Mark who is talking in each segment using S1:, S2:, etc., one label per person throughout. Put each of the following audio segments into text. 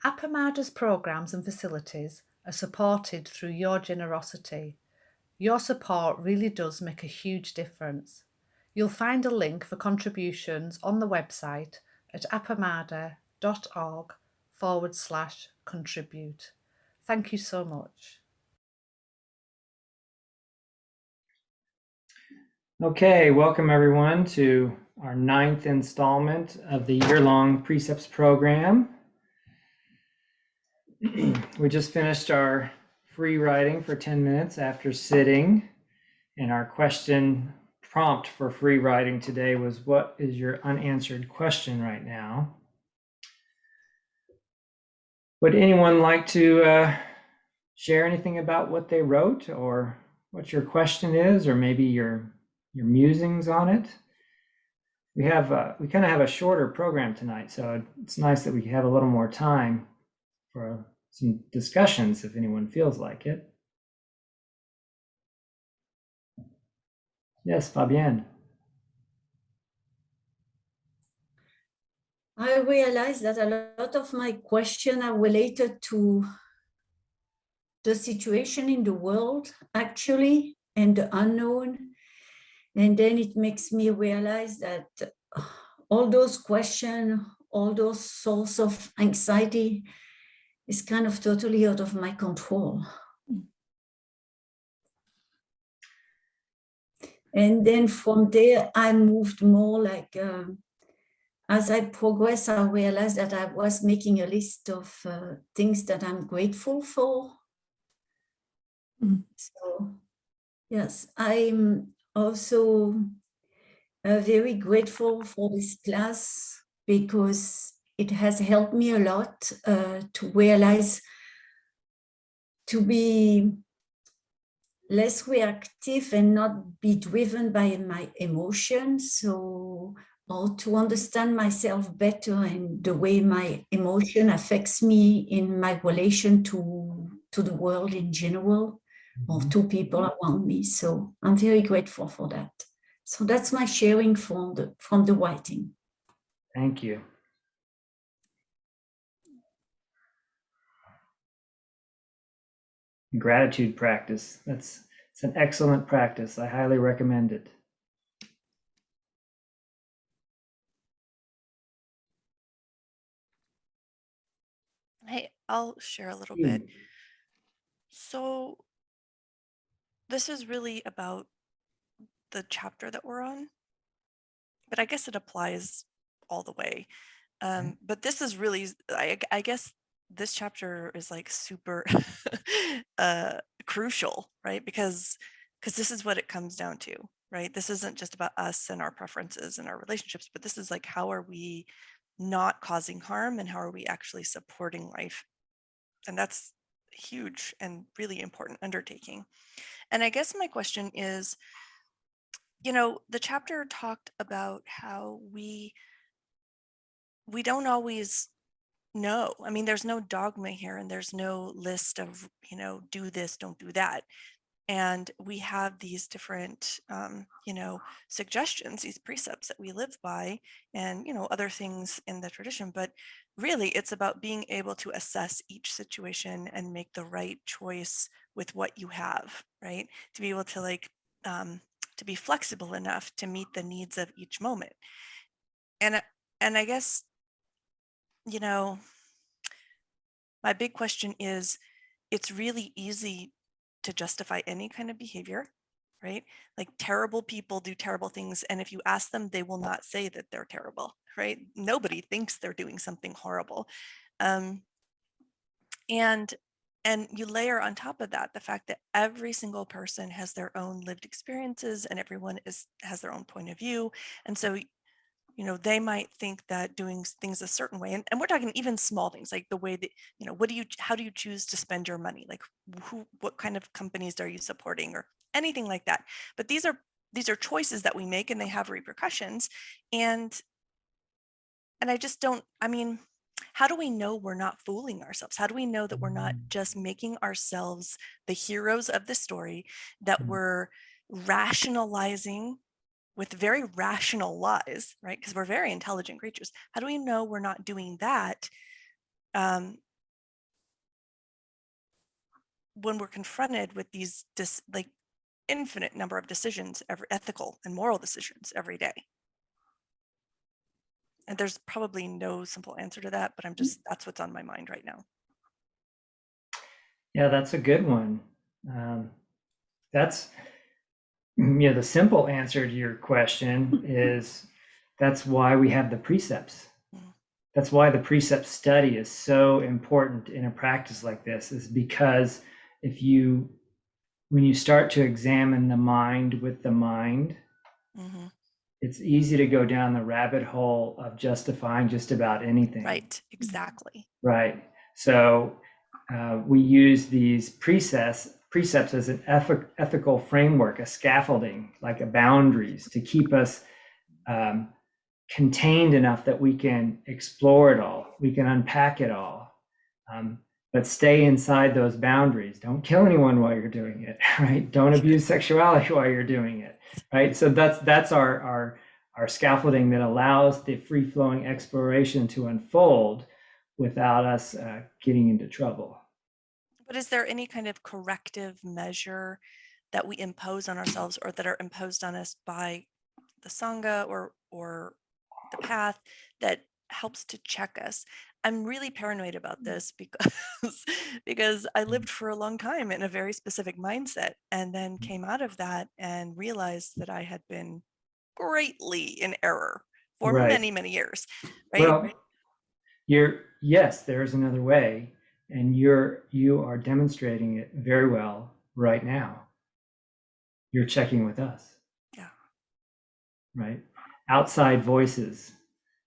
S1: Appamada's programs and facilities are supported through your generosity. Your support really does make a huge difference. You'll find a link for contributions on the website at appamada.org/contribute. Thank you so much.
S2: Okay, welcome everyone to our 9th installment of the year-long Precepts program. We just finished our free writing for 10 minutes after sitting, and our question prompt for free writing today was, what is your unanswered question right now? Would anyone like to share anything about what they wrote, or what your question is, or maybe your musings on it? We kind of have a shorter program tonight, so it's nice that we have a little more time for some discussions if anyone feels like it. Yes, Fabienne.
S3: I realized that a lot of my questions are related to the situation in the world, actually, and the unknown. And then it makes me realize that all those questions, all those sources of anxiety is kind of totally out of my control. And then from there, I moved more like, as I progressed, I realized that I was making a list of things that I'm grateful for. So, yes, I'm also very grateful for this class because it has helped me a lot to realize to be less reactive and not be driven by my emotions. So, or to understand myself better and the way my emotion affects me in my relation to the world in general, or to people around me. So I'm very grateful for that. So that's my sharing from the writing.
S2: Thank you. Gratitude practice. It's an excellent practice. I highly recommend it.
S4: Hey, I'll share a little bit. So this is really about the chapter that we're on, but I guess it applies all the way. But this is really, I guess this chapter is like super crucial, right? Because this is what it comes down to, right? This isn't just about us and our preferences and our relationships, but this is like, how are we not causing harm and how are we actually supporting life? And that's huge and really important undertaking. And I guess my question is, the chapter talked about how we don't always know. I mean, there's no dogma here and there's no list of, do this, don't do that. And we have these different, suggestions, these precepts that we live by and, other things in the tradition. But really, it's about being able to assess each situation and make the right choice with what you have, right? To be able to to be flexible enough to meet the needs of each moment. And I guess, my big question is, it's really easy to justify any kind of behavior, right? Like terrible people do terrible things. And if you ask them, they will not say that they're terrible, right? Nobody thinks they're doing something horrible. And you layer on top of that the fact that every single person has their own lived experiences and everyone has their own point of view. And so they might think that doing things a certain way, and we're talking even small things like the way that, how do you choose to spend your money? Like what kind of companies are you supporting or anything like that? But these are choices that we make and they have repercussions. And I just don't, how do we know we're not fooling ourselves? How do we know that we're not just making ourselves the heroes of the story, that we're rationalizing with very rational lies, right? Because we're very intelligent creatures. How do we know we're not doing that when we're confronted with these like infinite number of decisions, every ethical and moral decisions every day. And there's probably no simple answer to that, but that's what's on my mind right now.
S2: Yeah, that's a good one. That's, the simple answer to your question is that's why we have the precepts. That's why the precept study is so important in a practice like this, is because when you start to examine the mind with the mind, it's easy to go down the rabbit hole of justifying just about anything.
S4: Right, exactly.
S2: Right. So we use these precepts as an ethical framework, a scaffolding, like a boundaries to keep us contained enough that we can explore it all, we can unpack it all, but stay inside those boundaries. Don't kill anyone while you're doing it, right? Don't abuse sexuality while you're doing it, right? So that's our scaffolding that allows the free-flowing exploration to unfold without us getting into trouble.
S4: But is there any kind of corrective measure that we impose on ourselves, or that are imposed on us by the Sangha or the path, that helps to check us? I'm really paranoid about this because I lived for a long time in a very specific mindset, and then came out of that and realized that I had been greatly in error for many, many years. Right?
S2: Well, yes, there is another way, and you are demonstrating it very well right now. You're checking with us.
S4: Yeah.
S2: Right? Outside voices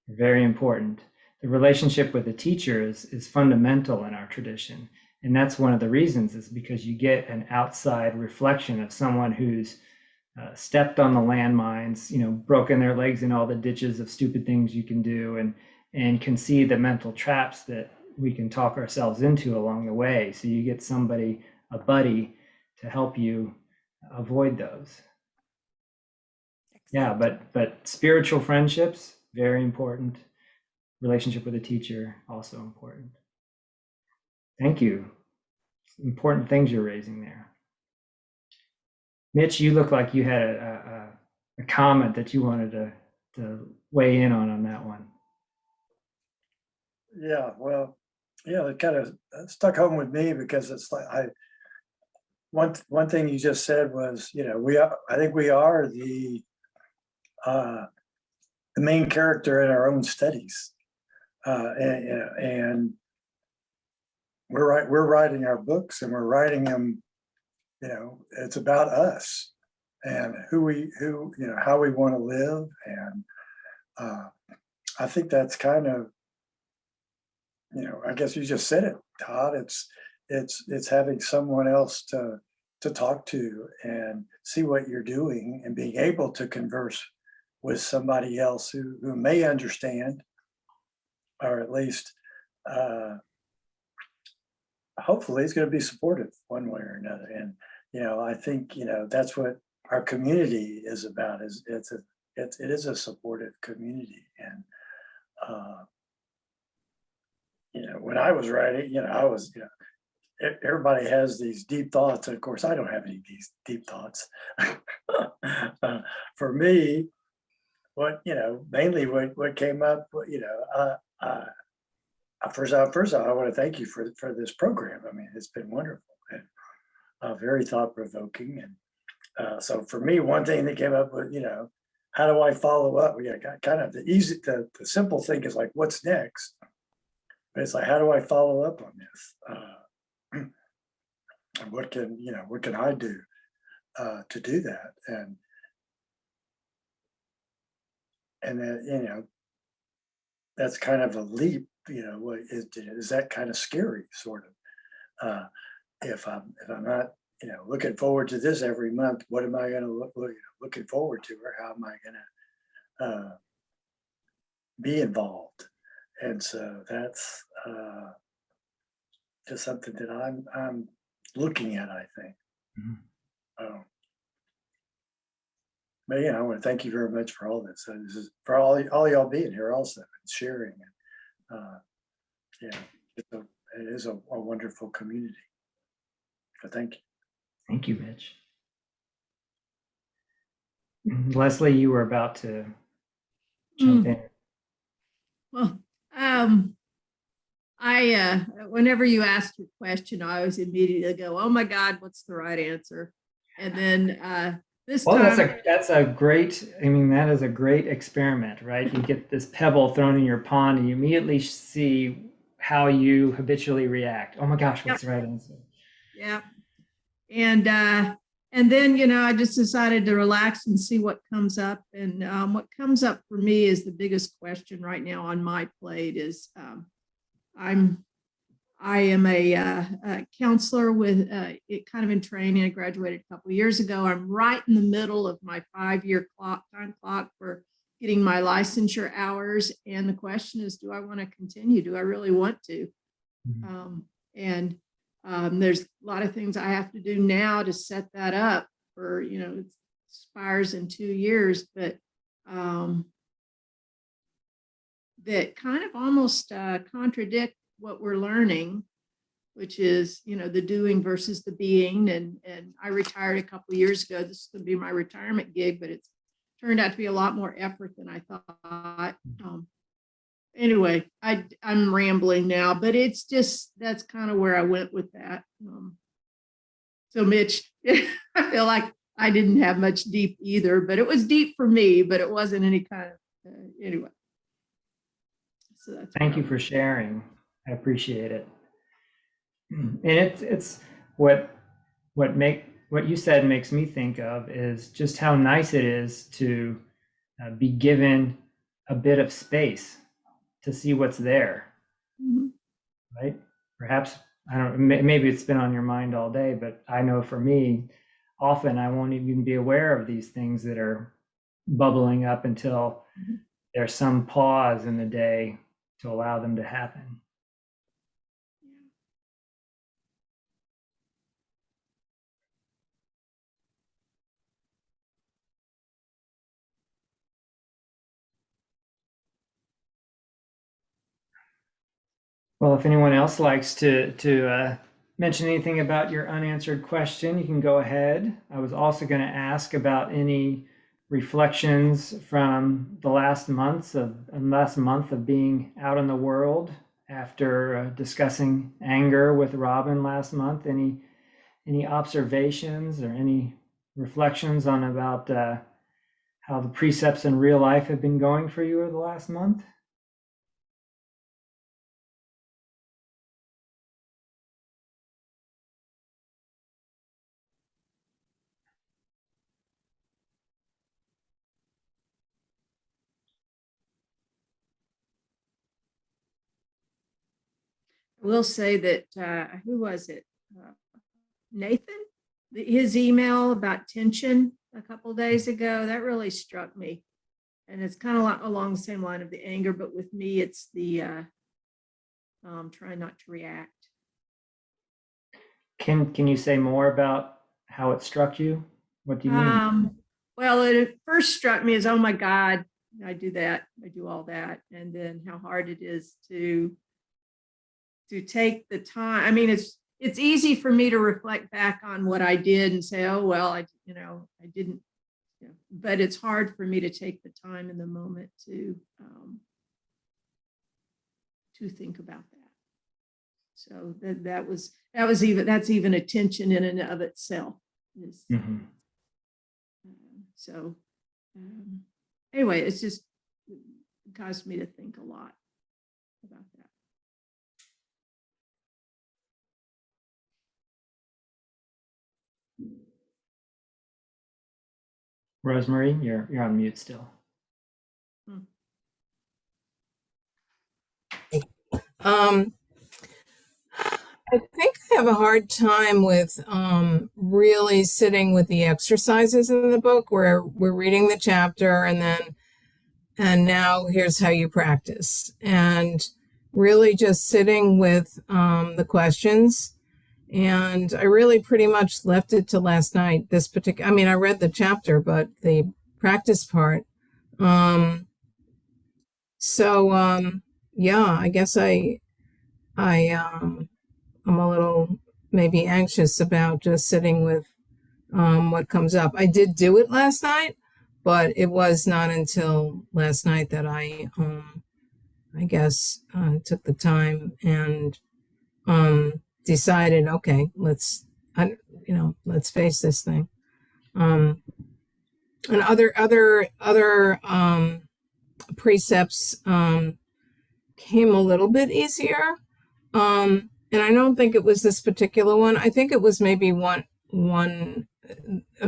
S2: are very important. The relationship with the teacher is fundamental in our tradition. And that's one of the reasons, is because you get an outside reflection of someone who's stepped on the landmines, broken their legs in all the ditches of stupid things you can do, and can see the mental traps that we can talk ourselves into along the way. So you get somebody, a buddy, to help you avoid those. Yeah, but spiritual friendships, very important. Relationship with a teacher, also important. Thank you. Important things you're raising there. Mitch, you look like you had a comment that you wanted to weigh in on that one.
S5: Yeah, well, it kind of stuck home with me, because it's like one thing you just said was, I think we are the main character in our own studies, and we're writing our books, and we're writing them. It's about us and how we want to live, and I think that's kind of, I guess you just said it, Todd. It's having someone else to talk to and see what you're doing, and being able to converse with somebody else who may understand, or at least hopefully is going to be supportive one way or another. And I think that's what our community is about. It is a supportive community. And when I was writing, everybody has these deep thoughts, and of course I don't have any of these deep thoughts. For me, mainly what came up, first of all, I want to thank you for this program. I mean, it's been wonderful and very thought-provoking. And so for me, one thing that came up with, how do I follow up? We got kind of the simple thing is like, what's next? But it's like, how do I follow up on this? And what can I do to do that? And then, that's kind of a leap, is that kind of scary, sort of. If I'm not, looking forward to this every month, what am I going to looking forward to, or how am I going to be involved? And so that's just something that I'm looking at, I think. Mm-hmm. But I want to thank you very much for all this. This is for all y'all being here also and sharing. And it is a wonderful community. So thank you.
S2: Thank you, Mitch. Leslie, you were about to jump in.
S6: Well, whenever you ask your question, I always immediately go, "Oh my God, what's the right answer?" And then this
S2: Well,
S6: time,
S2: that's a great. I mean, that is a great experiment, right? You get this pebble thrown in your pond, and you immediately see how you habitually react. Oh my gosh, what's the right answer?
S6: yeah, and then I just decided to relax and see what comes up. And what comes up for me is the biggest question right now on my plate is I am a counselor with it kind of in training. I graduated a couple of years ago. I'm right in the middle of my 5-year time clock for getting my licensure hours. And the question is, do I want to continue? Do I really want to? There's a lot of things I have to do now to set that up for, it expires in 2 years, but that kind of almost contradict what we're learning, which is, the doing versus the being. And I retired a couple of years ago. This is going to be my retirement gig, but it's turned out to be a lot more effort than I thought. Anyway, I'm rambling now, but it's just, that's kind of where I went with that. So Mitch, I feel like I didn't have much deep either, but it was deep for me, but it wasn't any kind of, anyway. So that's
S2: Thank you for sharing. I appreciate it. And it's what you said makes me think of is just how nice it is to be given a bit of space to see what's there.
S6: Mm-hmm.
S2: Right? Perhaps, I don't know, maybe it's been on your mind all day, but I know for me, often I won't even be aware of these things that are bubbling up until there's some pause in the day to allow them to happen. Well, if anyone else likes to mention anything about your unanswered question, you can go ahead. I was also going to ask about any reflections from the last month of being out in the world after discussing anger with Robin last month. Any observations or any reflections on about how the precepts in real life have been going for you over the last month?
S6: I will say that, who was it? Nathan? His email about tension a couple days ago, that really struck me. And it's kind of along the same line of the anger, but with me, it's the trying not to react.
S2: Can you say more about how it struck you? What do you mean?
S6: Well, it first struck me as, oh my God, I do that, I do all that. And then how hard it is to take the time. I mean, it's easy for me to reflect back on what I did and say, oh, well, I didn't, but it's hard for me to take the time in the moment to think about that. So that's even a tension in and of itself. So anyway, it's just caused me to think a lot about that.
S2: Rosemary, you're on mute still.
S7: I think I have a hard time with really sitting with the exercises in the book where we're reading the chapter and now here's how you practice, and really just sitting with the questions. And I really pretty much left it to last night. I read the chapter, but the practice part. Yeah, I guess I'm a little maybe anxious about just sitting with what comes up. I did do it last night, but it was not until last night that I guess took the time and decided, okay, let's face this thing. And other precepts came a little bit easier. And I don't think it was this particular one. I think it was maybe a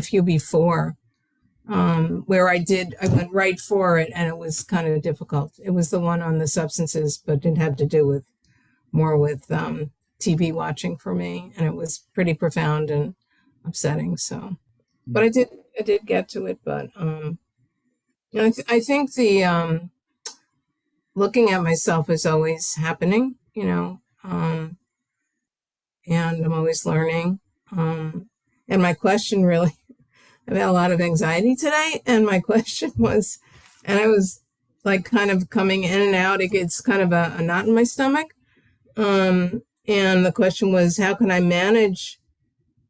S7: few before, where I went right for it, and it was kind of difficult. It was the one on the substances, but it had to do more with TV watching for me, and it was pretty profound and upsetting. So, but I did get to it. But I think the looking at myself is always happening, and I'm always learning. And my question really, I've had a lot of anxiety today, and my question was, and I was like kind of coming in and out. It gets kind of a knot in my stomach. And the question was, how can I manage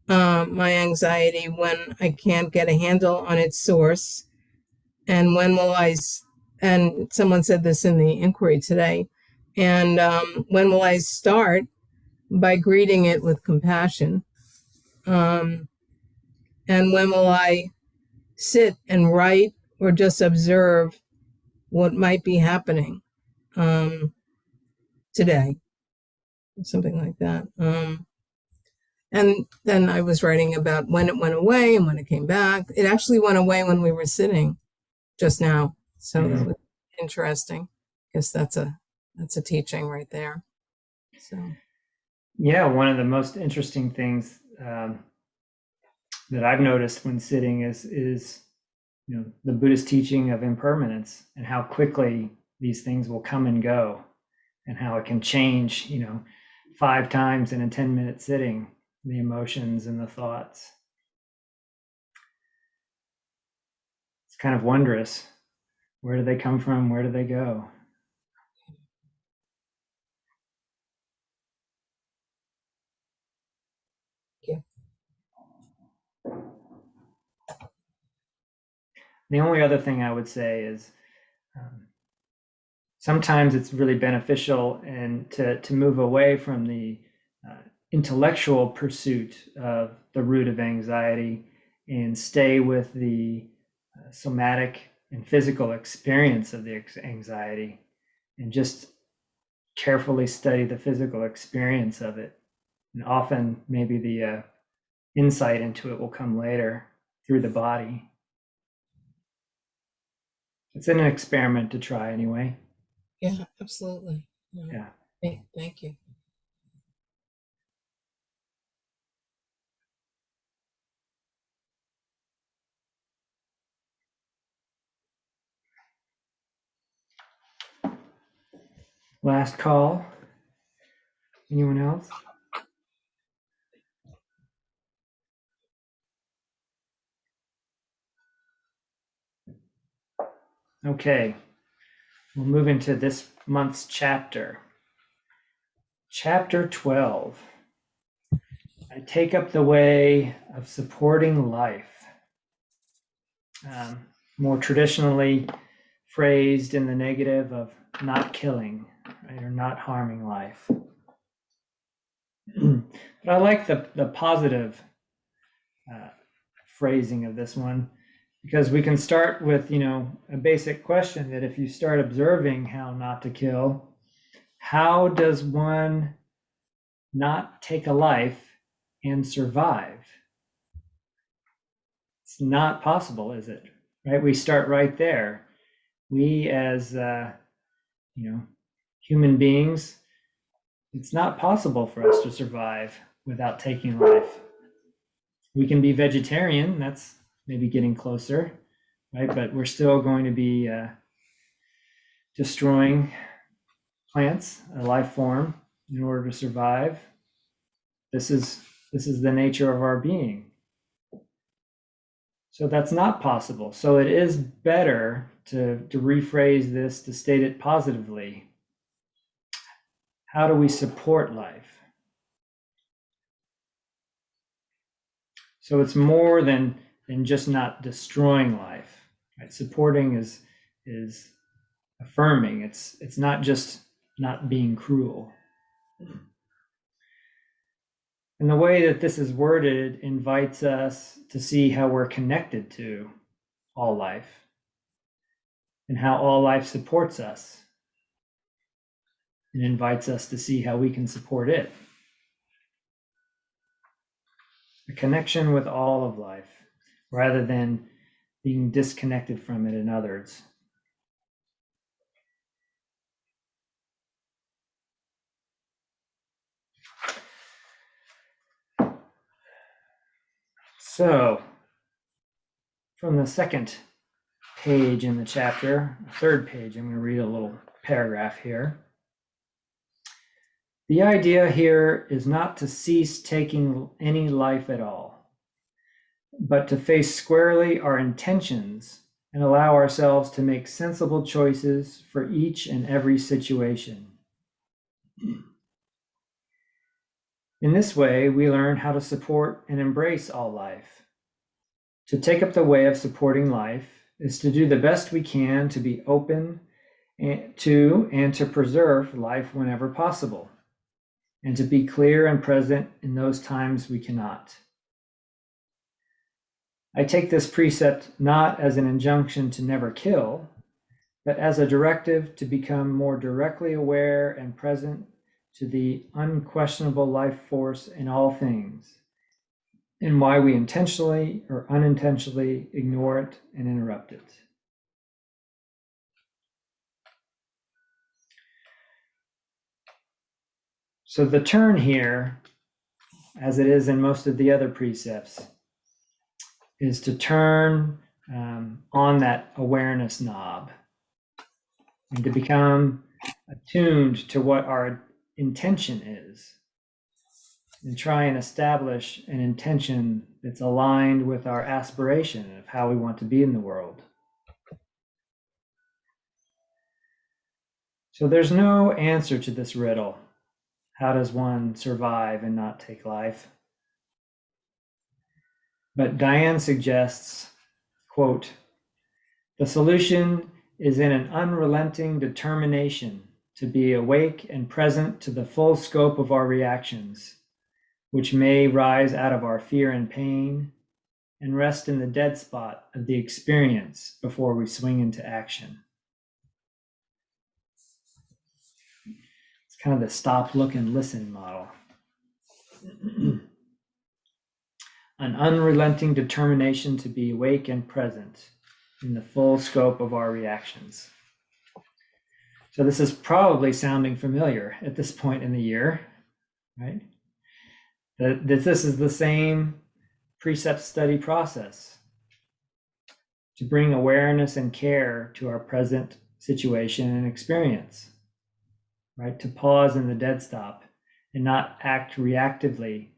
S7: my anxiety when I can't get a handle on its source? And when will and someone said this in the inquiry today, and when will I start by greeting it with compassion? And when will I sit and write or just observe what might be happening today? Something like that. And then I was writing about when it went away and when it came back. It actually went away when we were sitting just now. So that was interesting. I guess that's a teaching right there. So
S2: yeah, one of the most interesting things that I've noticed when sitting is the Buddhist teaching of impermanence, and how quickly these things will come and go, and how it can change 5 times in a 10-minute sitting, the emotions and the thoughts. It's kind of wondrous. Where do they come from? Where do they go?
S7: Yeah.
S2: The only other thing I would say is sometimes it's really beneficial and to move away from the intellectual pursuit of the root of anxiety and stay with the somatic and physical experience of the anxiety, and just carefully study the physical experience of it. And often maybe the insight into it will come later through the body. It's an experiment to try anyway.
S7: Yeah, absolutely.
S2: Yeah.
S7: Thank you.
S2: Last call. Anyone else? Okay, we'll move into this month's chapter. Chapter 12. I take up the way of supporting life. More traditionally phrased in the negative of not killing, right, or not harming life. But I like the positive phrasing of this one, because we can start with a basic question that if you start observing how not to kill, how does one not take a life and survive? It's not possible, is it? Right? We start right there. We as human beings, it's not possible for us to survive without taking life. We can be vegetarian, that's maybe getting closer, right? But we're still going to be destroying plants, a life form, in order to survive. This is the nature of our being. So that's not possible. So it is better to rephrase this, to state it positively. How do we support life? So it's more than just not destroying life. Right? Supporting is affirming. It's not just not being cruel. And the way that this is worded invites us to see how we're connected to all life and how all life supports us. It invites us to see how we can support it. A connection with all of life rather than being disconnected from it in others. So, from the second page in the chapter, third page, I'm going to read a little paragraph here. The idea here is not to cease taking any life at all, but to face squarely our intentions and allow ourselves to make sensible choices for each and every situation. In this way, we learn how to support and embrace all life. To take up the way of supporting life is to do the best we can to be open to and to preserve life whenever possible, and to be clear and present in those times we cannot. I take this precept not as an injunction to never kill, but as a directive to become more directly aware and present to the unquestionable life force in all things, and why we intentionally or unintentionally ignore it and interrupt it. So the turn here, as it is in most of the other precepts, is to turn on that awareness knob and to become attuned to what our intention is, and try and establish an intention that's aligned with our aspiration of how we want to be in the world. So there's no answer to this riddle. How does one survive and not take life? But Diane suggests, quote, the solution is in an unrelenting determination to be awake and present to the full scope of our reactions, which may rise out of our fear and pain and rest in the dead spot of the experience before we swing into action. It's kind of the stop, look, and listen model. An unrelenting determination to be awake and present in the full scope of our reactions. So this is probably sounding familiar at this point in the year, right? That this is the same precept study process to bring awareness and care to our present situation and experience, right? To pause in the dead stop and not act reactively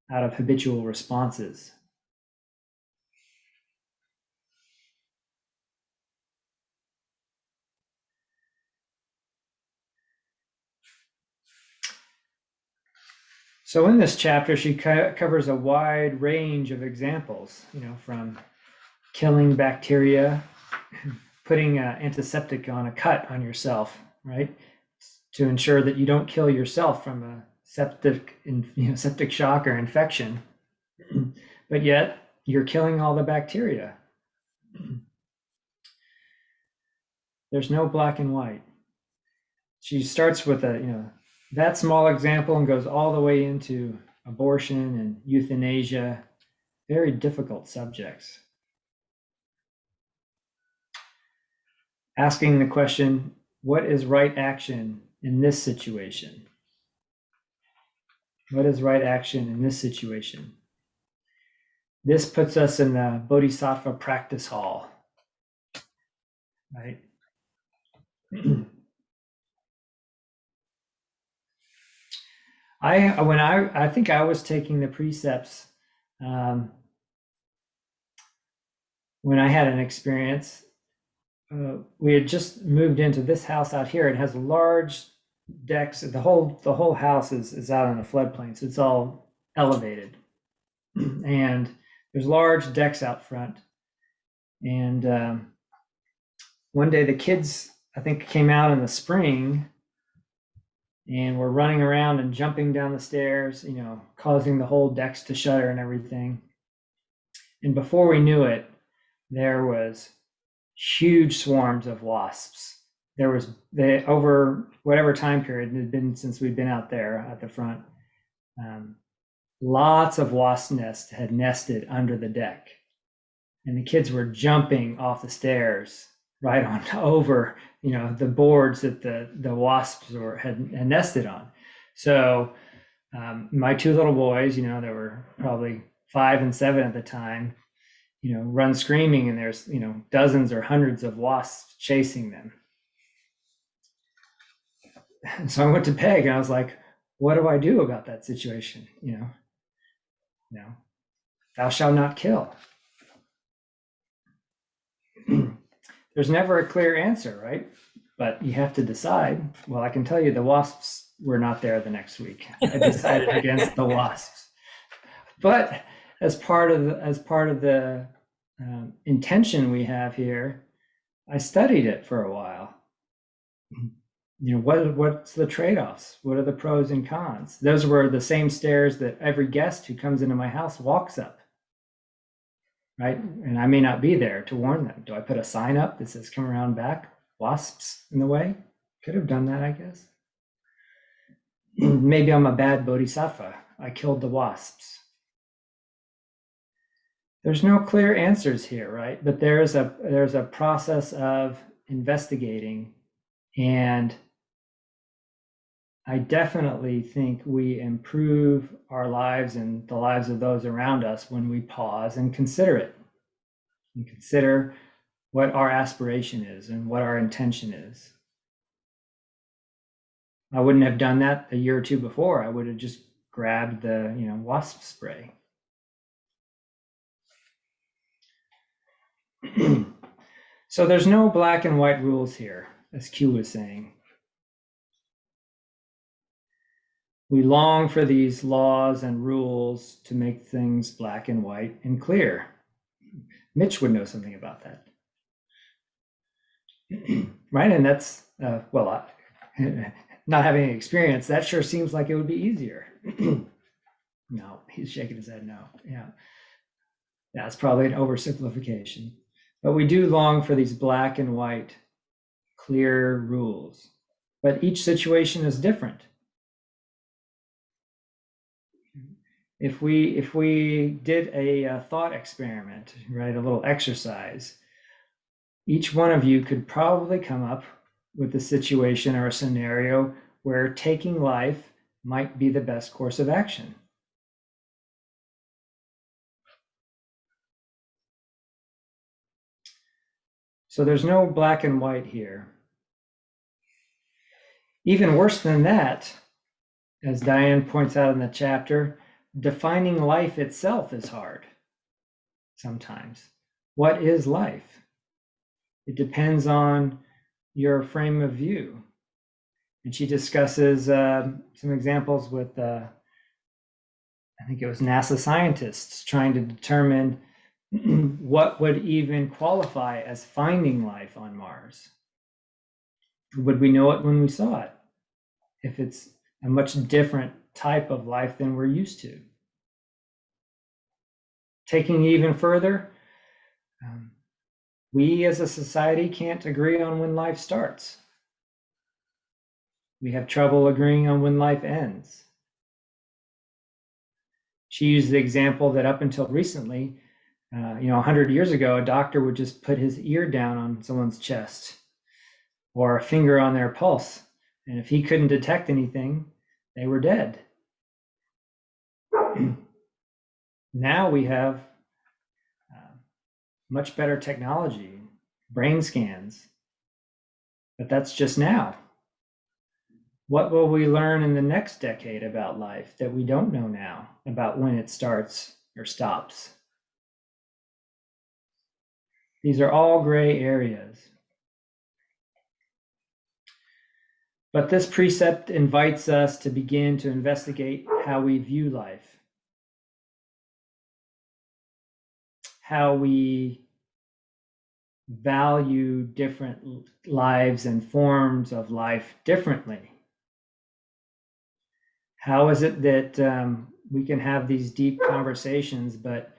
S2: out of habitual responses. So in this chapter, she covers a wide range of examples, from killing bacteria, putting antiseptic on a cut on yourself, right? To ensure that you don't kill yourself from a septic shock or infection, but yet you're killing all the bacteria. There's no black and white. She starts with that small example and goes all the way into abortion and euthanasia, very difficult subjects. Asking the question, what is right action in this situation? What is right action in this situation? This puts us in the Bodhisattva practice hall, right? I think I was taking the precepts when I had an experience. We had just moved into this house out here. It has large decks. The whole house is out on a floodplain, so it's all elevated. And There's large decks out front. And one day the kids, I think, came out in the spring and were running around and jumping down the stairs, causing the whole decks to shudder and everything. And before we knew it, there was huge swarms of wasps. Over whatever time period it had been since we'd been out there at the front, lots of wasp nests had nested under the deck. And the kids were jumping off the stairs right on over, the boards that the wasps had nested on. So my two little boys, they were probably 5 and 7 at the time, run screaming, and there's, dozens or hundreds of wasps chasing them. And so I went to Peg and I was like, what do I do about that situation? Thou shalt not kill. There's never a clear answer, right? But you have to decide. Well, I can tell you the wasps were not there the next week. I decided against the wasps. But as part of the intention we have here, I studied it for a while. What's the trade-offs? What are the pros and cons? Those were the same stairs that every guest who comes into my house walks up. Right? And I may not be there to warn them. Do I put a sign up that says, come around back, wasps in the way? Could have done that, I guess. Maybe I'm a bad bodhisattva. I killed the wasps. There's no clear answers here, right? But there's a process of investigating, and I definitely think we improve our lives and the lives of those around us when we pause and consider it. And consider what our aspiration is and what our intention is. I wouldn't have done that a year or two before. I would have just grabbed the, wasp spray. So there's no black and white rules here, as Q was saying. We long for these laws and rules to make things black and white and clear. Mitch would know something about that. Right? And that's, not having any experience, that sure seems like it would be easier. No, he's shaking his head no. Yeah. That's probably an oversimplification. But we do long for these black and white, clear rules. But each situation is different. If we did a thought experiment, right, a little exercise, each one of you could probably come up with a situation or a scenario where taking life might be the best course of action. So there's no black and white here. Even worse than that, as Diane points out in the chapter, defining life itself is hard sometimes. What is life? It depends on your frame of view. And she discusses some examples with, I think it was NASA scientists trying to determine what would even qualify as finding life on Mars. Would we know it when we saw it? If it's a much different type of life than we're used to. Taking even further, we as a society can't agree on when life starts. We have trouble agreeing on when life ends. She used the example that up until recently, 100 years ago, a doctor would just put his ear down on someone's chest or a finger on their pulse. And if he couldn't detect anything, they were dead. Now we have much better technology, brain scans, but that's just now. What will we learn in the next decade about life that we don't know now about when it starts or stops? These are all gray areas. But this precept invites us to begin to investigate how we view life. how we value different lives and forms of life differently. How is it that we can have these deep conversations, but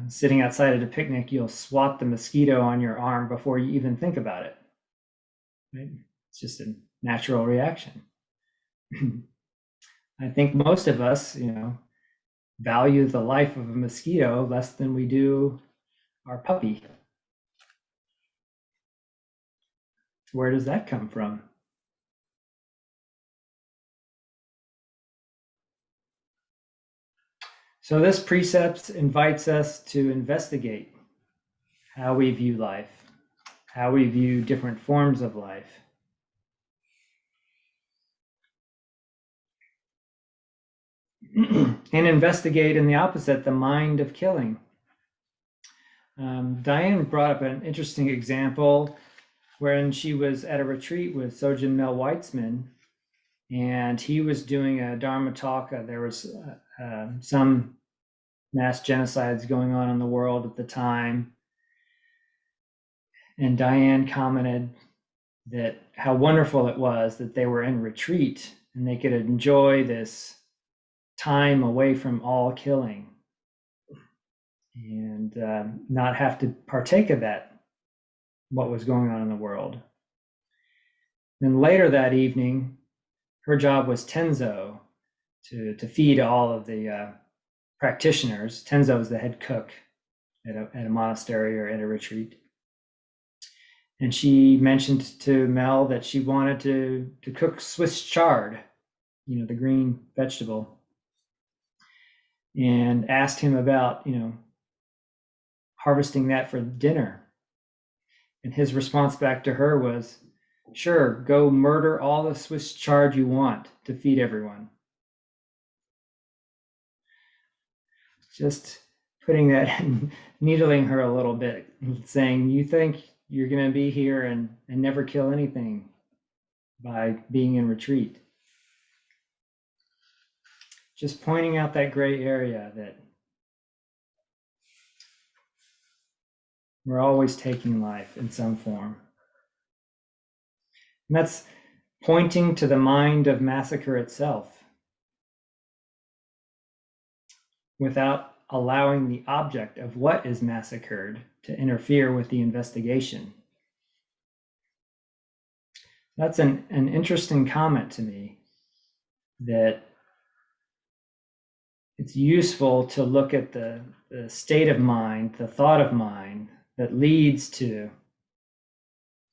S2: sitting outside at a picnic, you'll swat the mosquito on your arm before you even think about it, right? It's just a natural reaction. I think most of us, value the life of a mosquito less than we do our puppy. Where does that come from? So this precept invites us to investigate how we view life, how we view different forms of life. And investigate in the opposite, the mind of killing. Diane brought up an interesting example when she was at a retreat with Sojin Mel Weitzman, and he was doing a Dharma talk. There was some mass genocides going on in the world at the time. And Diane commented that how wonderful it was that they were in retreat and they could enjoy this time away from all killing and not have to partake of that, what was going on in the world. Then later that evening, her job was Tenzo, to feed all of the practitioners. Tenzo is the head cook at a monastery or at a retreat. And she mentioned to Mel that she wanted to cook Swiss chard, the green vegetable, and asked him about, harvesting that for dinner. And his response back to her was, sure, go murder all the Swiss chard you want to feed everyone. Just putting that, needling her a little bit, saying, you think you're going to be here and never kill anything by being in retreat. Just pointing out that gray area that we're always taking life in some form. And that's pointing to the mind of massacre itself without allowing the object of what is massacred to interfere with the investigation. That's an interesting comment to me, that it's useful to look at the state of mind, the thought of mind that leads to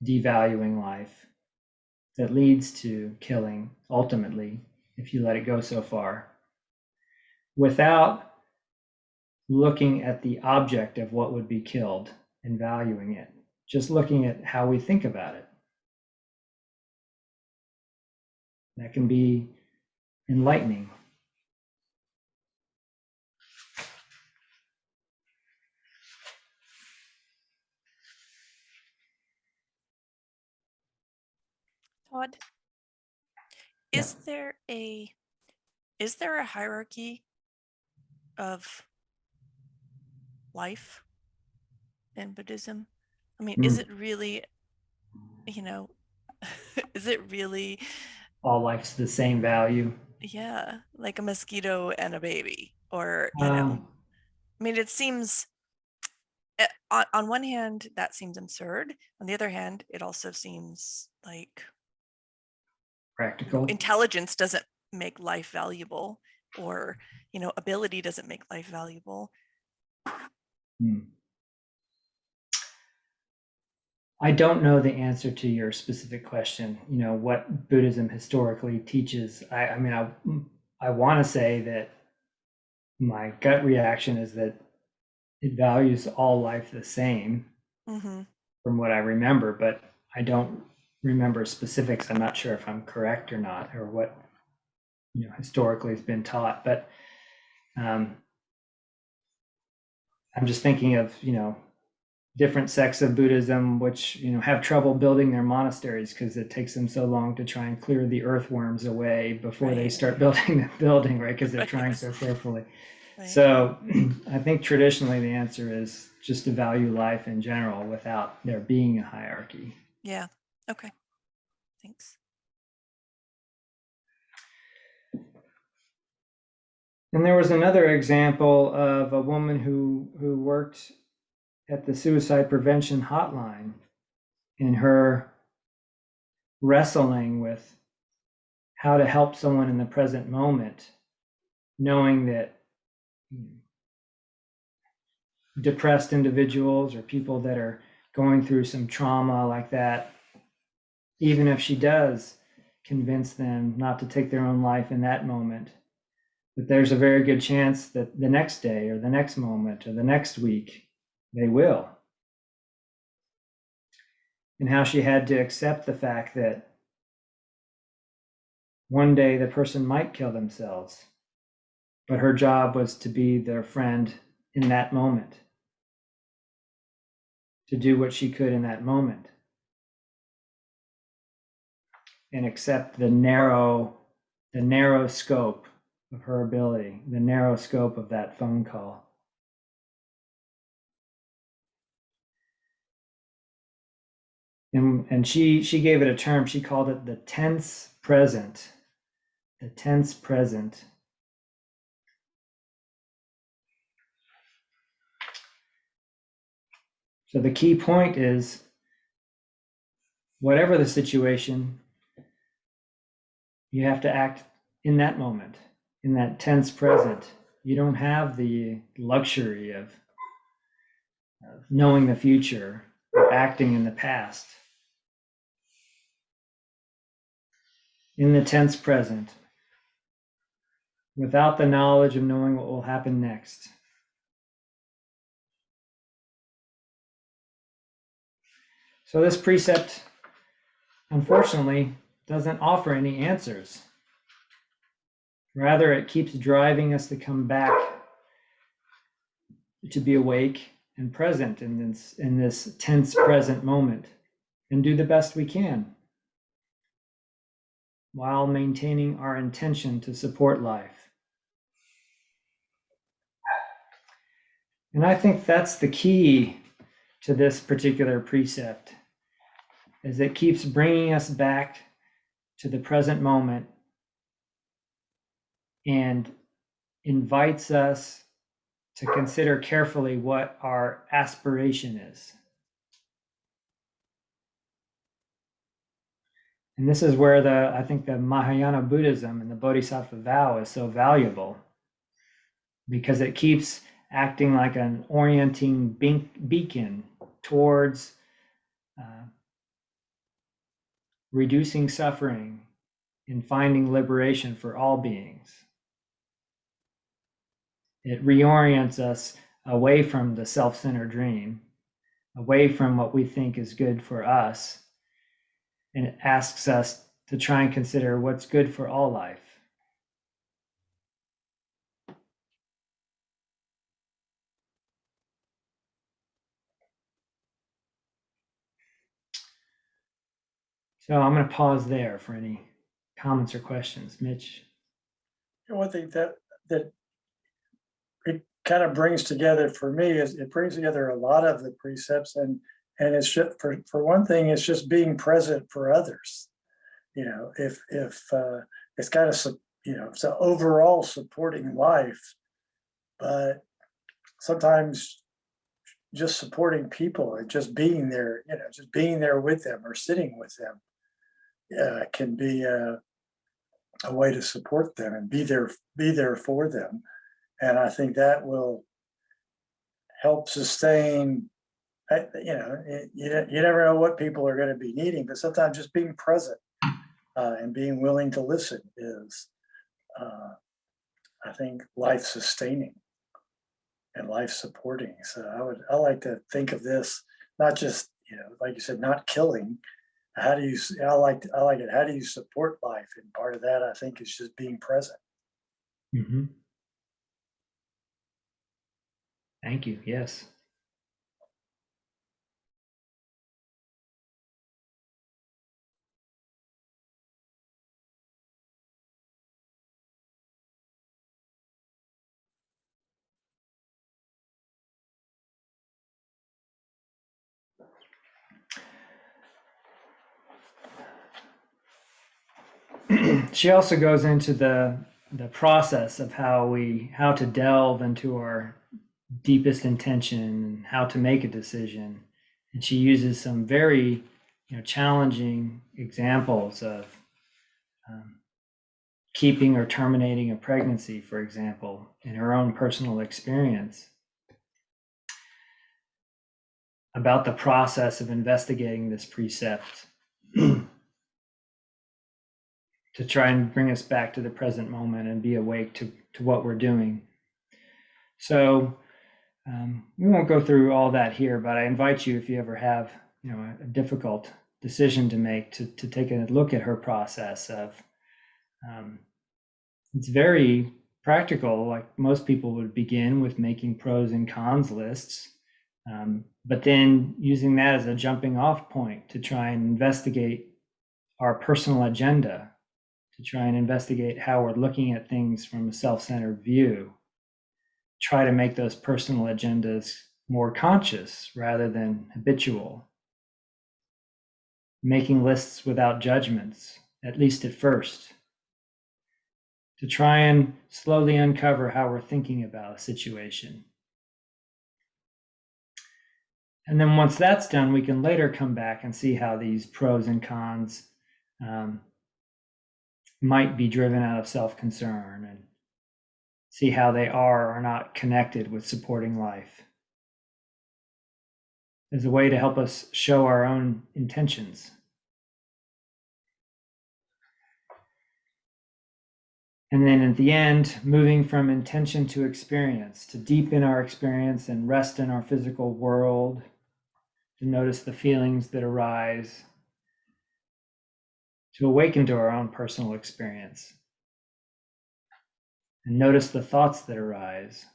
S2: devaluing life, that leads to killing, ultimately, if you let it go so far, without looking at the object of what would be killed and valuing it, just looking at how we think about it. That can be enlightening.
S4: Todd, is there a hierarchy of life in Buddhism? I mean, is it really, is it really
S2: all life's the same value?
S4: Yeah, like a mosquito and a baby, or I mean, it seems on one hand that seems absurd. On the other hand, it also seems like
S2: practical.
S4: Intelligence doesn't make life valuable, or ability doesn't make life valuable.
S2: I don't know the answer to your specific question, what Buddhism historically teaches. I mean, I want to say that my gut reaction is that it values all life the same, from what I remember, but I don't remember specifics. I'm not sure if I'm correct or not, or what historically has been taught, but I'm just thinking of different sects of Buddhism which have trouble building their monasteries because it takes them so long to try and clear the earthworms away before they start building the building, right? Because they're trying so carefully.
S4: Right.
S2: So I think traditionally the answer is just to value life in general without there being a hierarchy.
S4: Yeah. Okay. Thanks.
S2: And there was another example of a woman who worked at the suicide prevention hotline in her wrestling with how to help someone in the present moment, knowing that depressed individuals or people that are going through some trauma like that, even if she does convince them not to take their own life in that moment, but there's a very good chance that the next day or the next moment or the next week they will. And how she had to accept the fact that one day the person might kill themselves, but her job was to be their friend in that moment, to do what she could in that moment, and accept the narrow scope of her ability, the narrow scope of that phone call. And she gave it a term. She called it the tense present. The tense present. So the key point is, whatever the situation, you have to act in that moment, in that tense present. You don't have the luxury of knowing the future or acting in the past. In the tense present, without the knowledge of knowing what will happen next. So this precept, unfortunately, doesn't offer any answers. Rather, it keeps driving us to come back to be awake and present in this tense present moment and do the best we can while maintaining our intention to support life. And I think that's the key to this particular precept, is it keeps bringing us back to the present moment and invites us to consider carefully what our aspiration is. And this is where I think the Mahayana Buddhism and the Bodhisattva Vow is so valuable, because it keeps acting like an orienting beacon towards reducing suffering and finding liberation for all beings. It reorients us away from the self-centered dream, away from what we think is good for us, and it asks us to try and consider what's good for all life. So I'm going to pause there for any comments or questions. Mitch?
S5: One thing that it kind of brings together for me is it brings together a lot of the precepts, and it's just, for one thing, it's just being present for others. If it's kind of, so overall supporting life, but sometimes just supporting people and just being there, just being there with them or sitting with them can be a way to support them and be there for them. And I think that will help sustain. You never know what people are going to be needing, but sometimes just being present and being willing to listen is, I think, life sustaining and life supporting. So I like to think of this not just, like you said, not killing. I like it. How do you support life? And part of that, I think, is just being present.
S2: Mm-hmm. Thank you. Yes. she also goes into the process of how to delve into our deepest intention and how to make a decision. And she uses some very challenging examples of keeping or terminating a pregnancy, for example, in her own personal experience, about the process of investigating this precept to try and bring us back to the present moment and be awake to what we're doing. So we won't go through all that here, but I invite you, if you ever have a difficult decision to make, to take a look at her process of it's very practical. Like most people would begin with making pros and cons lists, but then using that as a jumping off point to try and investigate our personal agenda, to try and investigate how we're looking at things from a self-centered view, try to make those personal agendas more conscious rather than habitual, making lists without judgments, at least at first, to try and slowly uncover how we're thinking about a situation. And then once that's done, we can later come back and see how these pros and cons might be driven out of self-concern, and see how they are or not connected with supporting life, as a way to help us show our own intentions. And then at the end, moving from intention to experience, to deepen our experience and rest in our physical world, to notice the feelings that arise, to awaken to our own personal experience, and notice the thoughts that arise.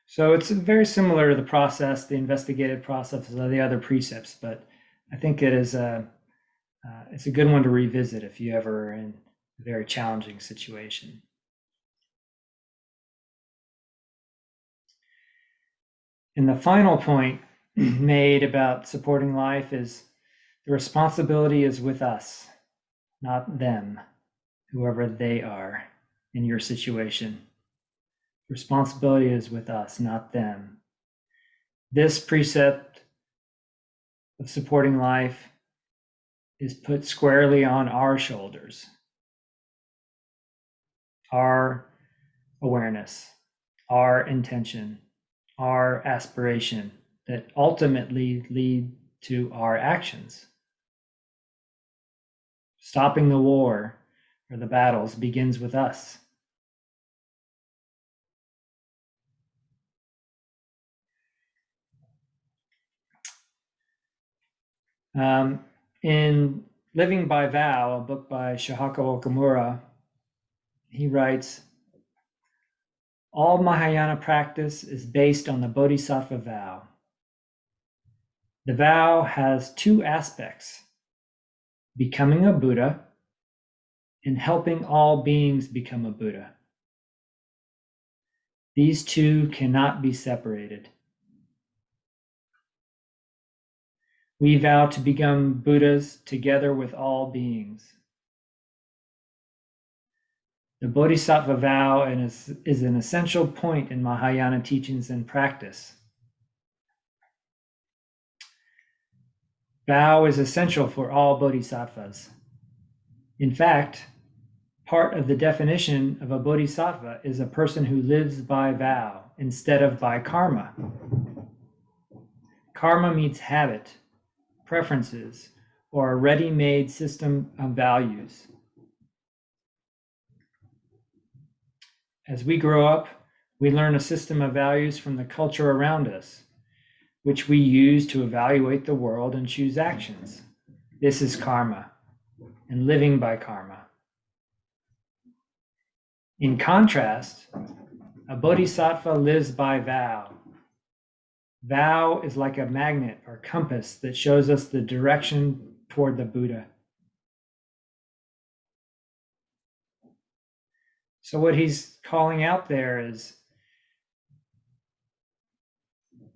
S2: So it's very similar to the process, the investigative process of the other precepts, but I think it is it's a good one to revisit if you ever are in a very challenging situation. And the final point made about supporting life is the responsibility is with us, not them, whoever they are in your situation. Responsibility is with us, not them. This precept of supporting life is put squarely on our shoulders. Our awareness, our intention, our aspiration that ultimately lead to our actions. Stopping the war or the battles begins with us. In Living by Vow, a book by Shihaka Okamura, he writes, all Mahayana practice is based on the Bodhisattva Vow. The vow has two aspects: becoming a Buddha and helping all beings become a Buddha. These two cannot be separated. We vow to become Buddhas together with all beings. The Bodhisattva Vow is an essential point in Mahayana teachings and practice. Vow is essential for all bodhisattvas. In fact, part of the definition of a bodhisattva is a person who lives by vow instead of by karma. Karma means habit, preferences, or a ready-made system of values. As we grow up, we learn a system of values from the culture around us, which we use to evaluate the world and choose actions. This is karma, and living by karma. In contrast, a bodhisattva lives by vow. Vow is like a magnet or compass that shows us the direction toward the Buddha. So what he's calling out there is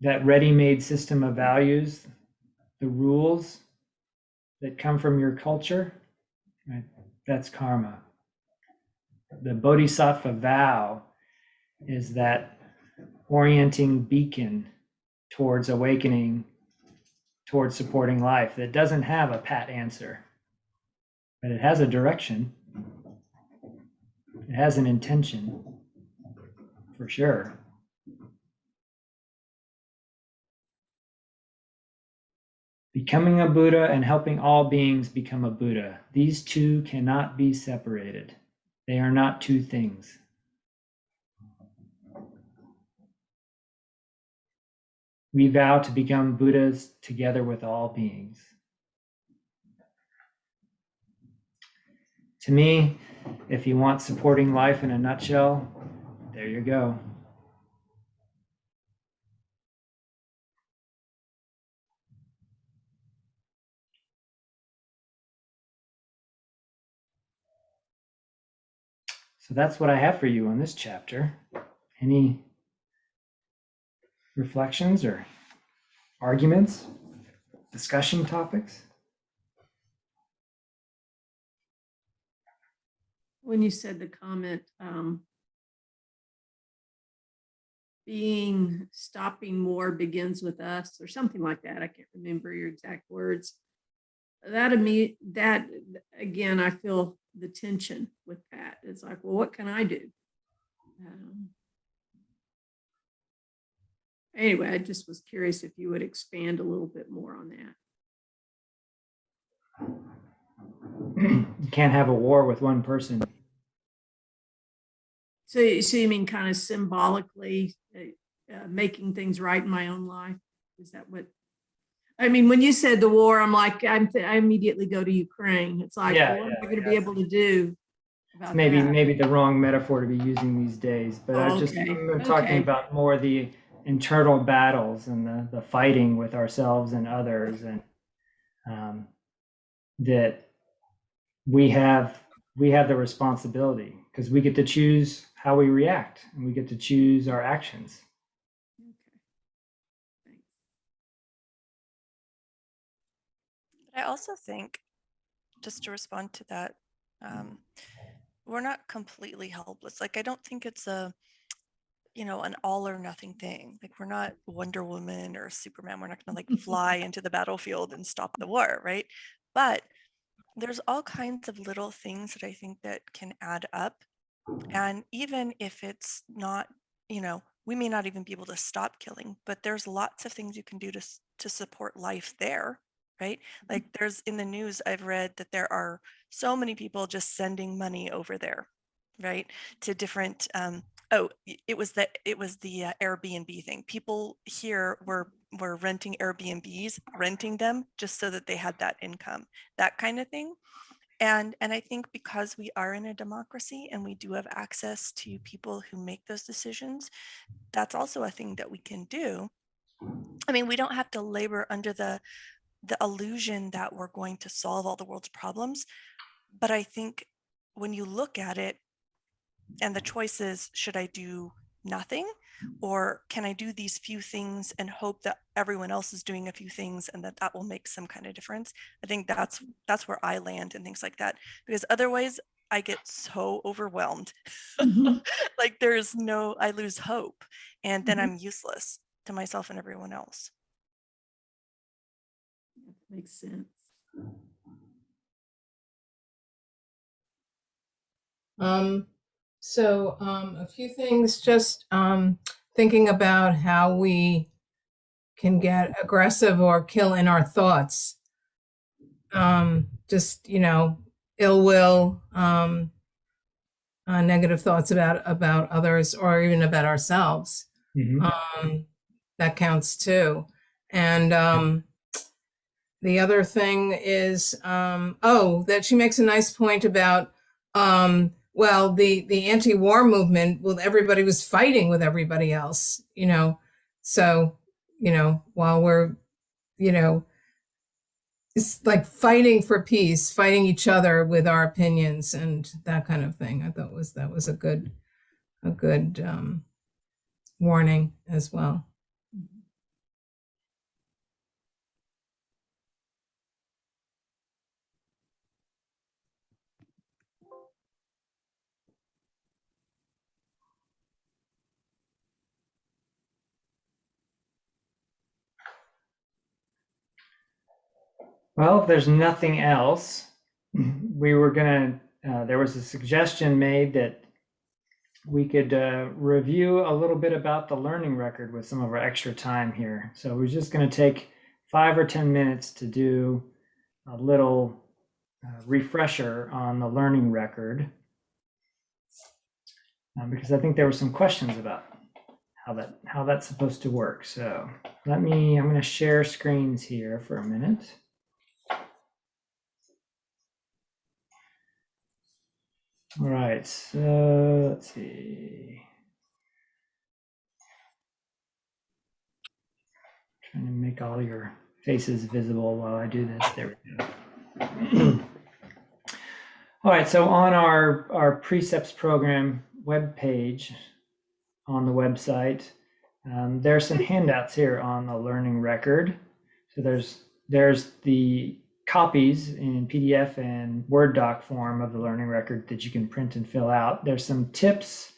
S2: that ready-made system of values, the rules that come from your culture, right? That's karma. The Bodhisattva Vow is that orienting beacon towards awakening, towards supporting life that doesn't have a pat answer, but it has a direction. It has an intention, for sure. Becoming a Buddha and helping all beings become a Buddha. These two cannot be separated. They are not two things. We vow to become Buddhas together with all beings. To me, if you want supporting life in a nutshell, there you go. So that's what I have for you on this chapter. Any reflections or arguments, discussion topics?
S6: When you said the comment, stopping more begins with us, or something like that. I can't remember your exact words. That again, I feel the tension with that. It's like, well, what can I do? Anyway, I just was curious if you would expand a little bit more on that.
S2: You can't have a war with one person.
S6: So you mean kind of symbolically making things right in my own life? Is that what? I mean, when you said the war, I'm like, I immediately go to Ukraine. It's like, what am I going to be able to do about that?
S2: Maybe the wrong metaphor to be using these days, but I'm talking about more the internal battles and the fighting with ourselves and others, and that we have the responsibility, because we get to choose how we react and we get to choose our actions.
S4: I also think, just to respond to that, we're not completely helpless. Like, I don't think it's an all or nothing thing. Like, we're not Wonder Woman or Superman. We're not going to like fly into the battlefield and stop the war, right? But there's all kinds of little things that I think that can add up. And even if it's not, we may not even be able to stop killing, but there's lots of things you can do to support life there, right? Like, there's in the news, I've read that there are so many people just sending money over there, right? To different, it was the Airbnb thing. People here were renting Airbnbs, renting them just so that they had that income, that kind of thing. And I think because we are in a democracy and we do have access to people who make those decisions, that's also a thing that we can do. I mean, we don't have to labor under the illusion that we're going to solve all the world's problems. But I think when you look at it and the choice is, should I do nothing, or can I do these few things and hope that everyone else is doing a few things and that will make some kind of difference? I think that's where I land and things like that, because otherwise I get so overwhelmed. Like, I lose hope, and then I'm useless to myself and everyone else.
S6: Makes sense.
S7: So a few things, just thinking about how we can get aggressive or kill in our thoughts. Just, ill will, negative thoughts about others or even about ourselves. That counts too. And the other thing is, that she makes a nice point about, the anti-war movement, everybody was fighting with everybody else, so, while we're, it's like fighting for peace, fighting each other with our opinions and that kind of thing. I thought that was a good warning as well.
S6: Mm-hmm. 。
S2: Well, if there's nothing else, we were gonna, there was a suggestion made that we could review a little bit about the learning record with some of our extra time here. So we're just gonna take 5 or 10 minutes to do a little refresher on the learning record, because I think there were some questions about how that's supposed to work. So I'm gonna share screens here for a minute. All right, so let's see. Trying to make all your faces visible while I do this. There we go. All right, so on our Precepts program webpage on the website, there are some handouts here on the learning record. So there's the copies in PDF and Word doc form of the learning record that you can print and fill out. There's some tips,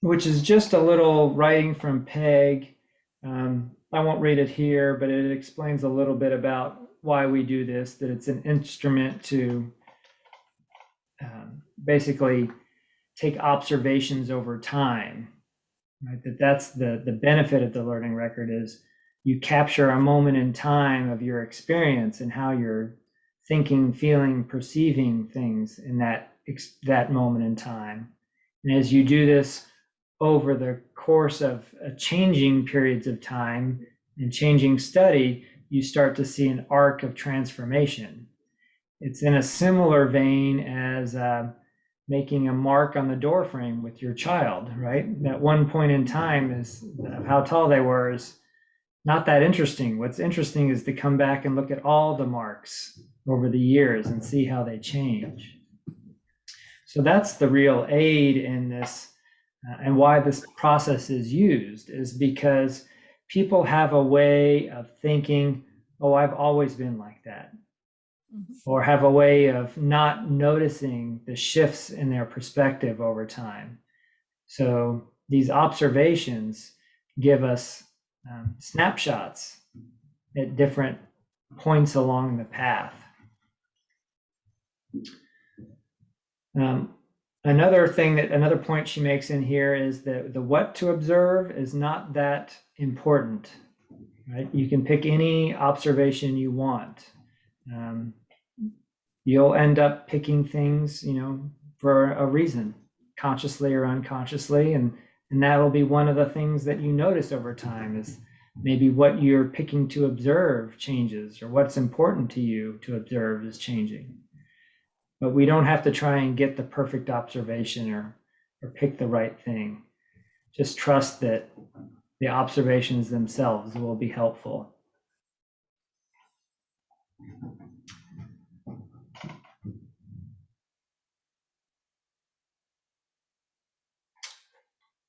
S2: which is just a little writing from Peg. I won't read it here, but it explains a little bit about why we do this, that it's an instrument to basically take observations over time, right? That's the benefit of the learning record is you capture a moment in time of your experience and how you're thinking, feeling, perceiving things in that moment in time. And as you do this over the course of changing periods of time and changing study, you start to see an arc of transformation. It's in a similar vein as making a mark on the door frame with your child, right? That one point in time is how tall they were is not that interesting. What's interesting is to come back and look at all the marks over the years and see how they change. So that's the real aid in this, and why this process is used is because people have a way of thinking, oh, I've always been like that. Or have a way of not noticing the shifts in their perspective over time. So these observations give us snapshots at different points along the path. Another point she makes in here is that the what to observe is not that important, right? You can pick any observation you want. You'll end up picking things, for a reason, consciously or unconsciously, and that'll be one of the things that you notice over time is maybe what you're picking to observe changes, or what's important to you to observe is changing. But we don't have to try and get the perfect observation or pick the right thing. Just trust that the observations themselves will be helpful.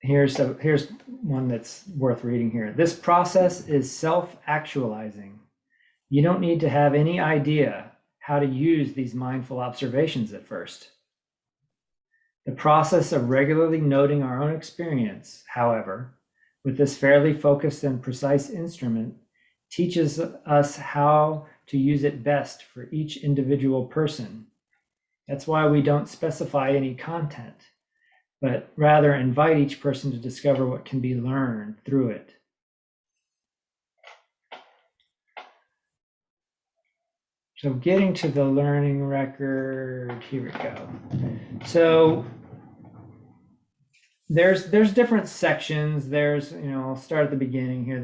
S2: Here's one that's worth reading here. This process is self-actualizing. You don't need to have any idea how to use these mindful observations at first. The process of regularly noting our own experience, however, with this fairly focused and precise instrument, teaches us how to use it best for each individual person. That's why we don't specify any content, but rather invite each person to discover what can be learned through it. So getting to the learning record, here we go. So there's different sections. There's, I'll start at the beginning here.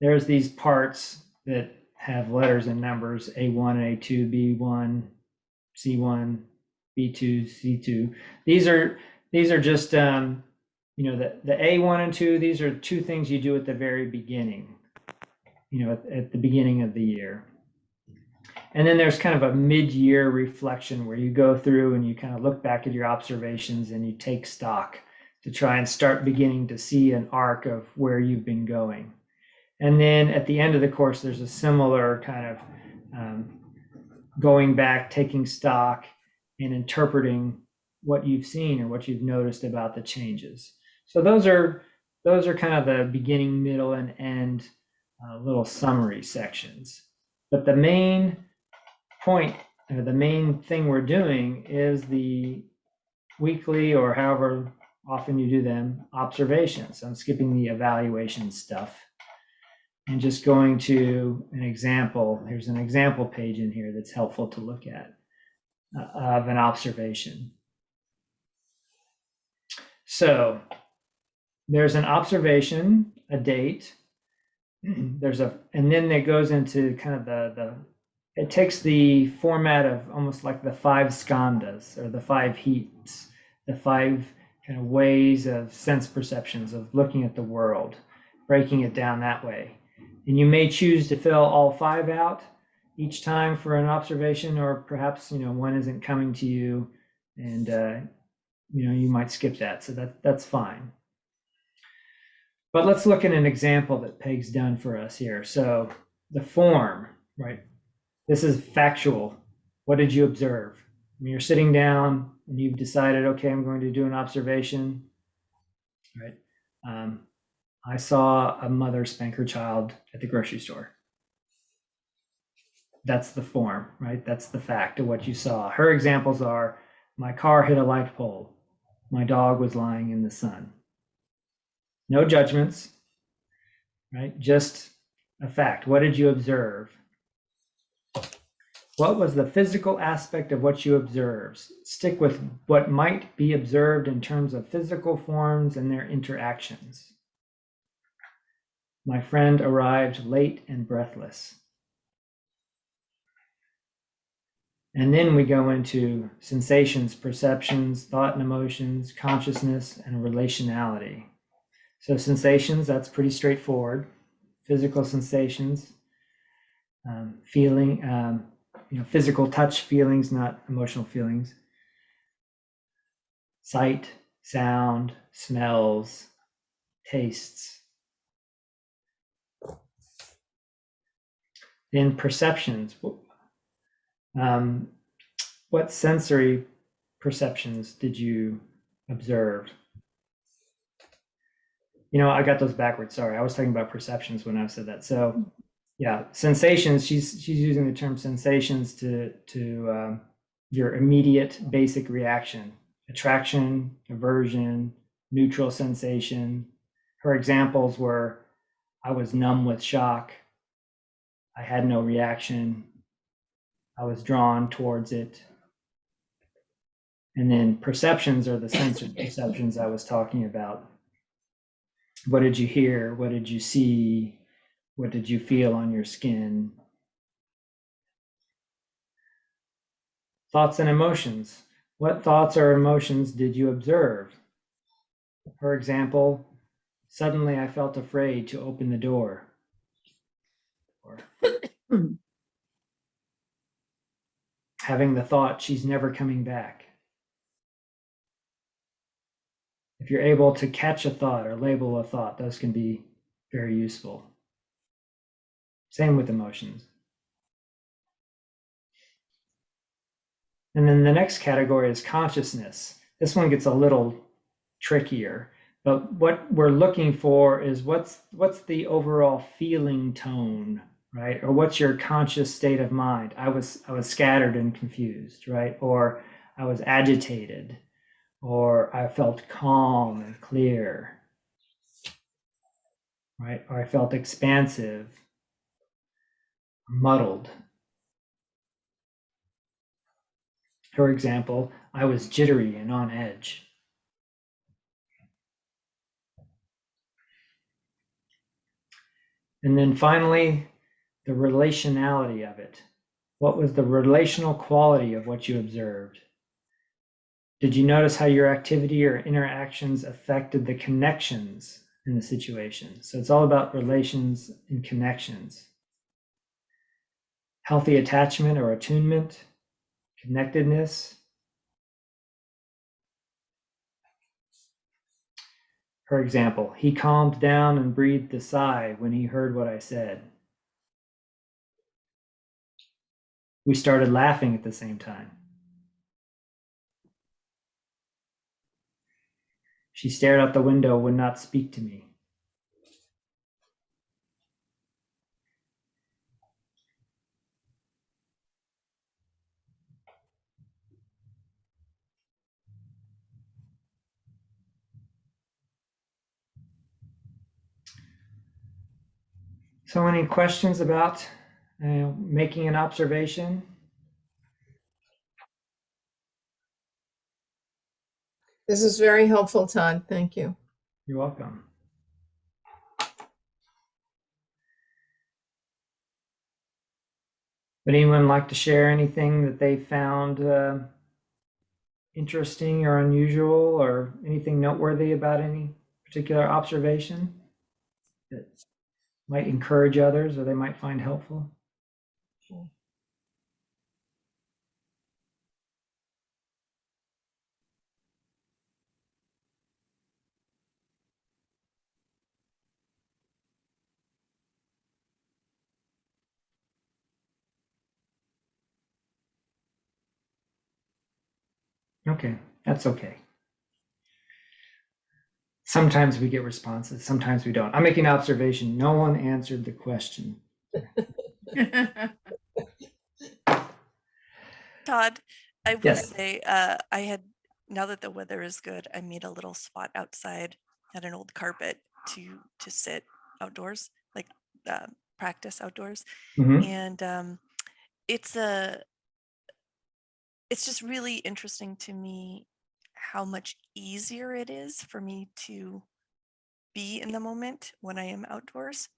S2: There's these parts that have letters and numbers, A1, A2, B1, C1, B2, C2. These are just, the A1 and 2, these are two things you do at the very beginning, at the beginning of the year. And then there's kind of a mid-year reflection where you go through and you kind of look back at your observations and you take stock to try and start beginning to see an arc of where you've been going. And then at the end of the course, there's a similar kind of going back, taking stock and interpreting what you've seen or what you've noticed about the changes. So those are kind of the beginning, middle, and end little summary sections. But the main point, or the main thing we're doing, is the weekly, or however often you do them, observations. I'm skipping the evaluation stuff and just going to an example. Here's an example page in here that's helpful to look at of an observation. So there's an observation, a date. And then it goes into kind of it takes the format of almost like the 5 skandhas, or the 5 heaps, the 5 kind of ways of sense perceptions of looking at the world, breaking it down that way. And you may choose to fill all 5 out each time for an observation, or perhaps, one isn't coming to you, and you might skip that. So that's fine. But let's look at an example that Peg's done for us here. So the form, right? This is factual. What did you observe? When you're sitting down and you've decided, okay, I'm going to do an observation, right? I saw a mother spank her child at the grocery store. That's the form, right? That's the fact of what you saw. Her examples are, my car hit a light pole. My dog was lying in the sun. No judgments, right? Just a fact. What did you observe? What was the physical aspect of what you observed? Stick with what might be observed in terms of physical forms and their interactions. My friend arrived late and breathless. And then we go into sensations, perceptions, thought and emotions, consciousness, and relationality. So sensations, that's pretty straightforward. Physical sensations, feeling, physical touch feelings, not emotional feelings. Sight, sound, smells, tastes. Then perceptions. What sensory perceptions did you observe? I got those backwards. Sorry, I was talking about perceptions when I said that. So, yeah, sensations. She's using the term sensations to your immediate basic reaction: attraction, aversion, neutral sensation. Her examples were, I was numb with shock. I had no reaction. I was drawn towards it. And then perceptions are the sensory perceptions I was talking about. What did you hear? What did you see? What did you feel on your skin? Thoughts and emotions. What thoughts or emotions did you observe? For example, suddenly I felt afraid to open the door. Or having the thought, she's never coming back. If you're able to catch a thought or label a thought, those can be very useful. Same with emotions. And then the next category is consciousness. This one gets a little trickier, but what we're looking for is what's the overall feeling tone, right? Or what's your conscious state of mind? I was scattered and confused, right? Or I was agitated, or I felt calm and clear, right? Or I felt expansive, muddled. For example, I was jittery and on edge. And then finally, the relationality of it. What was the relational quality of what you observed? Did you notice how your activity or interactions affected the connections in the situation? So it's all about relations and connections. Healthy attachment or attunement, connectedness. For example, he calmed down and breathed a sigh when he heard what I said. We started laughing at the same time. She stared out the window, would not speak to me. So any questions about making an observation?
S7: This is very helpful, Todd. Thank you.
S2: You're welcome. Would anyone like to share anything that they found interesting or unusual, or anything noteworthy about any particular observation that might encourage others or they might find helpful? Okay, that's okay. Sometimes we get responses, sometimes we don't. I'm making an observation. No one answered the question.
S4: Todd, I will
S2: Yes.
S4: say, I had, now that the weather is good, I made a little spot outside at an old carpet to sit outdoors, like practice outdoors.
S2: Mhm.
S4: And it's just really interesting to me how much easier it is for me to be in the moment when I am outdoors,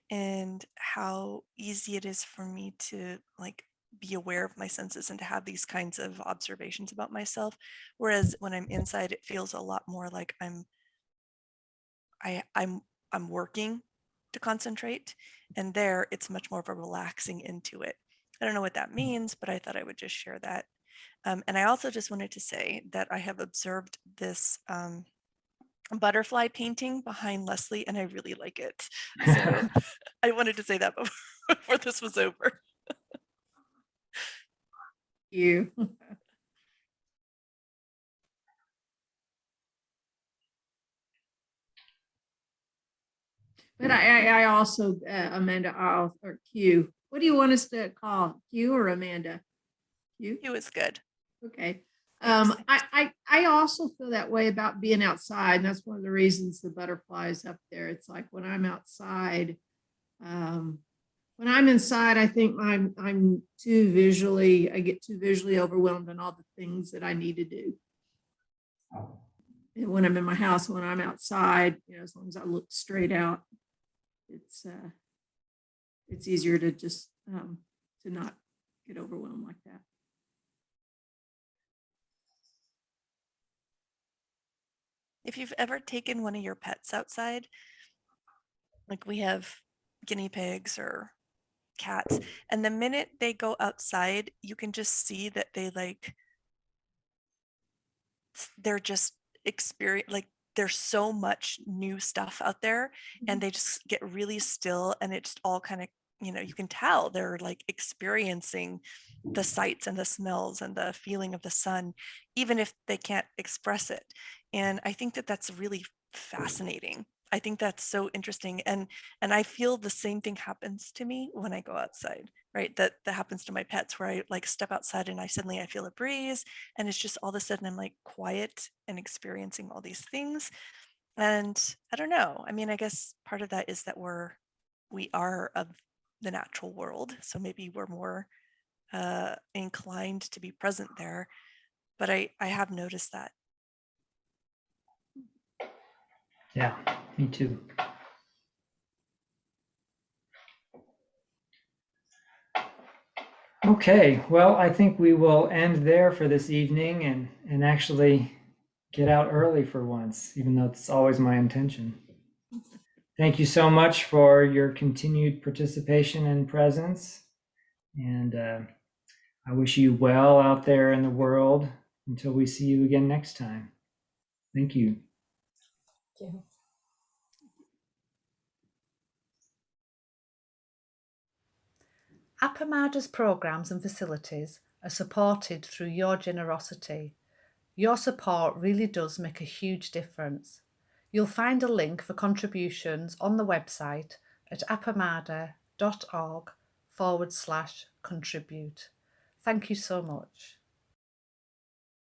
S4: and how easy it is for me to like be aware of my senses and to have these kinds of observations about myself. Whereas when I'm inside, it feels a lot more like I'm working to concentrate, and there it's much more of a relaxing into it. I don't know what that means, but I thought I would just share that. And I also just wanted to say that I have observed this butterfly painting behind Leslie, and I really like it. So I wanted to say that before this was over.
S6: You. But I also, Amanda, or Q. What do you want us to call Q or Amanda? Q?
S4: Q is good.
S6: Okay. I also feel that way about being outside. And that's one of the reasons the butterflies up there. It's like when I'm outside, when I'm inside, I think I get too visually overwhelmed in all the things that I need to do. And when I'm in my house, when I'm outside, as long as I look straight out, it's easier to just to not get overwhelmed like that.
S4: If you've ever taken one of your pets outside, like we have guinea pigs or cats, and the minute they go outside, you can just see that they're just there's so much new stuff out there, and they just get really still, and it's all kind of, you can tell they're like experiencing the sights and the smells and the feeling of the sun, even if they can't express it. And I think that that's really fascinating. I think that's so interesting. And I feel the same thing happens to me when I go outside, right? That happens to my pets, where I like step outside and I feel a breeze, and it's just all of a sudden I'm like quiet and experiencing all these things. And I don't know. I mean, I guess part of that is that we are of the natural world. So maybe we're more inclined to be present there. But I have noticed that.
S2: Yeah, me too. Okay, well, I think we will end there for this evening and actually get out early for once, even though it's always my intention. Thank you so much for your continued participation and presence. And I wish you well out there in the world until we see you again next time. Thank you.
S7: Thank you.
S1: Appamada's programs and facilities are supported through your generosity. Your support really does make a huge difference. You'll find a link for contributions on the website at appamada.org/contribute. Thank you so much.